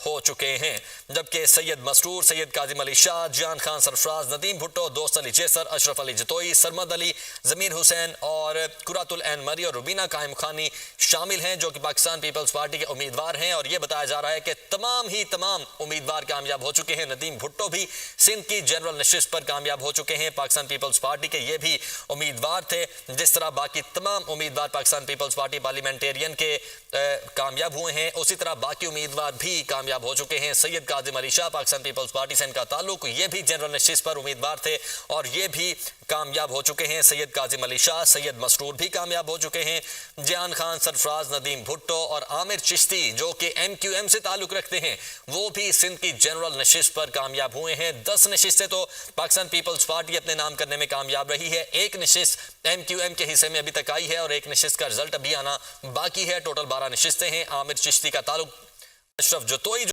ہو چکے ہیں، جبکہ سید مسرور، سید کاظم علی شاہ، جان خان سرفراز، ندیم بھٹو، دوست علی جیسر، اشرف علی جتوئی، سرمد علی، ضمیر حسین اور قرۃ العین مری اور روبینہ قائم خانی شامل ہیں جو کہ پاکستان پیپلز پارٹی کے امیدوار ہیں، اور یہ بتایا جا رہا ہے کہ تمام امیدوار کامیاب ہو چکے ہیں۔ ندیم بھٹو بھی سندھ کی جنرل نشست پر کامیاب ہو چکے ہیں، پاکستان پیپلز پارٹی کے یہ بھی امیدوار تھے، جس طرح باقی تمام امیدوار پاکستان پیپلز پارٹی پارلیمنٹیرین کے کامیاب ہوئے ہیں، اسی طرح باقی امیدوار بھی کامیاب ہو چکے ہیں۔ سید کاظم علی شاہ پاکستان پیپلز پارٹی سے ان کا تعلق، یہ بھی جنرل نشست پر امیدوار تھے اور یہ بھی کامیاب ہو چکے ہیں۔ سید کاظم علی شاہ، سید مسرور بھی کامیاب ہو چکے ہیں۔ جان خان سرفراز، ندیم بھٹو اور عامر چشتی جو کہ ایم کیو ایم سے تعلق رکھتے ہیں، وہ بھی سندھ کی جنرل نشست پر کامیاب ہوئے ہیں۔ 10 نشستیں تو پاکستان پیپلز پارٹی اپنے نام کرنے میں کامیاب رہی ہے، ایک نشست ایم کیو ایم کے حصے میں ابھی تک آئی ہے اور ایک نشست کا رزلٹ ابھی آنا باقی ہے۔ ٹوٹل 12 نشستیں ہیں۔ عامر چشتی کا تعلق اشرف جتوئی